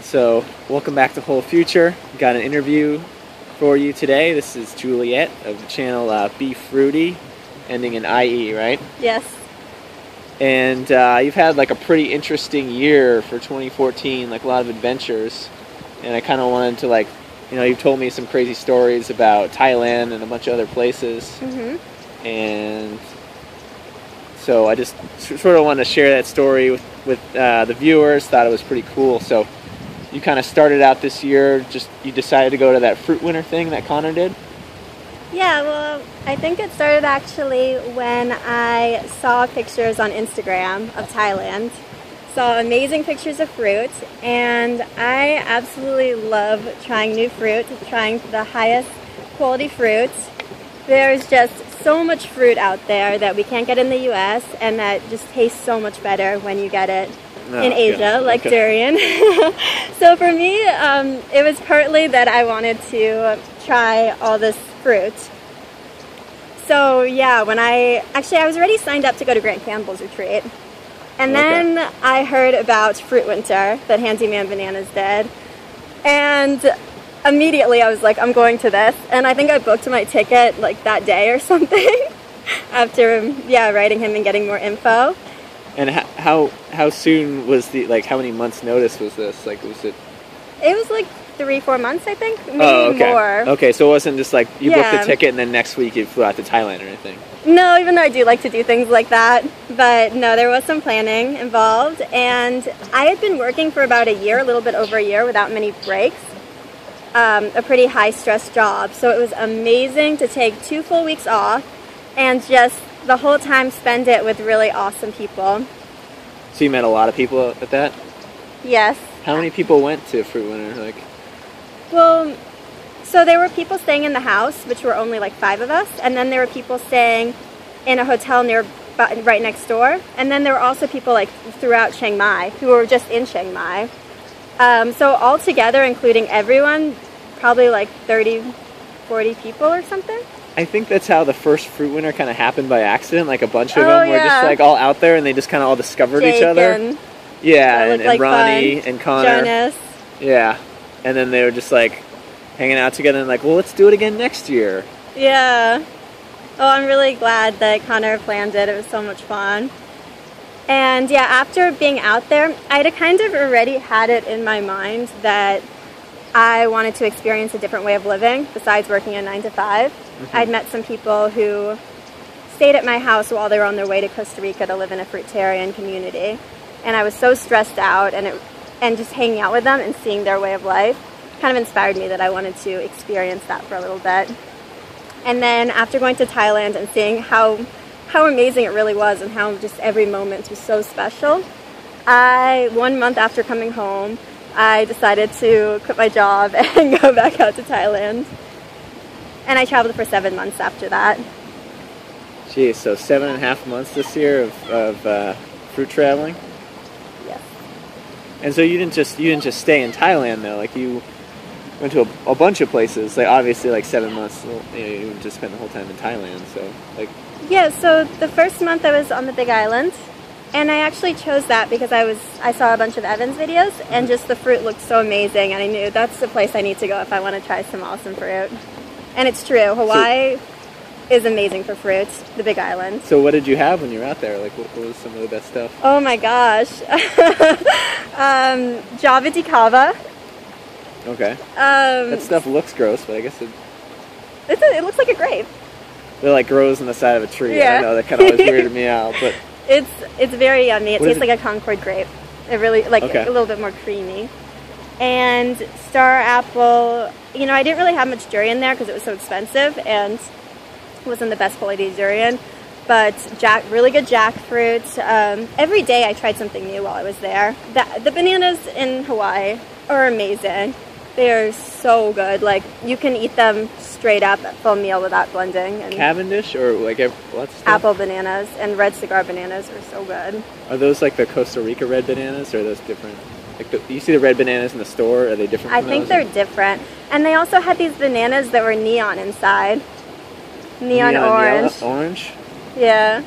So, welcome back to Whole Future. Got an interview for you today. This is Juliet of the channel Befruitie, ending in IE, right? Yes. And you've had like a pretty interesting year for 2014, like a lot of adventures. And I kind of wanted to you've told me some crazy stories about Thailand and a bunch of other places. Mm-hmm. And so I just sort of wanted to share that story with the viewers. Thought it was pretty cool. So you kind of started out this year, you decided to go to that fruit winter thing that Connor did? Yeah, well, I think it started actually when I saw pictures on Instagram of Thailand. Saw amazing pictures of fruit, and I absolutely love trying new fruit, trying the highest quality fruits. There's just so much fruit out there that we can't get in the US, and that just tastes so much better when you get it in Asia, like durian. So for me, it was partly that I wanted to try all this fruit. So yeah, I was already signed up to go to Grant Campbell's retreat. And then I heard about Fruit Winter that Handyman Bananas did. And immediately I was like, I'm going to this. And I think I booked my ticket like that day or something after writing him and getting more info. And how soon was how many months notice was this? It was like 3-4 months, I think, maybe more. Okay, so it wasn't just like you booked the ticket and then next week you flew out to Thailand or anything? No, even though I do like to do things like that. But no, there was some planning involved. And I had been working for about a year, a little bit over a year, without many breaks. A pretty high-stress job. So it was amazing to take 2 full weeks off and just the whole time spend it with really awesome people. So you met a lot of people at that? Yes. How many people went to Fruit Winter? Well, so there were people staying in the house, which were only like 5 of us, and then there were people staying in a hotel right next door, and then there were also people throughout Chiang Mai who were just in Chiang Mai. So all together, including everyone, probably like 30, 40 people or something. I think that's how the first Fruit Winter kind of happened by accident. Like a bunch of them were just all out there, and they just kind of all discovered each other. And Ronnie and Connor. Jonas. Yeah, and then they were just hanging out together and well, let's do it again next year. Yeah. Oh, I'm really glad that Connor planned it. It was so much fun. And yeah, after being out there, I'd kind of already had it in my mind that I wanted to experience a different way of living besides working a 9-to-5. Mm-hmm. I'd met some people who stayed at my house while they were on their way to Costa Rica to live in a fruitarian community. And I was so stressed out, and just hanging out with them and seeing their way of life kind of inspired me that I wanted to experience that for a little bit. And then after going to Thailand and seeing how amazing it really was and how just every moment was so special, 1 month after coming home, I decided to quit my job and go back out to Thailand. And I traveled for 7 months after that. Geez, so 7.5 months this year of fruit traveling? Yes. And so you didn't just stay in Thailand though, you went to a bunch of places. Obviously 7 months, you just spent the whole time in Thailand, so Yeah, so the first month I was on the Big Island, and I actually chose that because I saw a bunch of Evan's videos, and just the fruit looked so amazing, and I knew that's the place I need to go if I want to try some awesome fruit. And it's true, Hawaii is amazing for fruits, the Big Island. So what did you have when you were out there? What was some of the best stuff? Oh my gosh. Java di Cava. Okay. That stuff looks gross, but I guess it looks like a grape. It grows on the side of a tree. Yeah. I know, that kind of always weirded me out, but it's very yummy. It tastes like a Concord grape. It really a little bit more creamy. And star apple. I didn't really have much durian there because it was so expensive and it wasn't the best quality durian. But really good jackfruit. Every day I tried something new while I was there. The bananas in Hawaii are amazing. They are so good. You can eat them straight up at full meal without blending. And Cavendish or what's apple bananas and red cigar bananas are so good. Are those the Costa Rica red bananas, or are those different? You see the red bananas in the store. Are they different? I think they're different. And they also had these bananas that were neon inside. Neon orange. Orange? Yeah.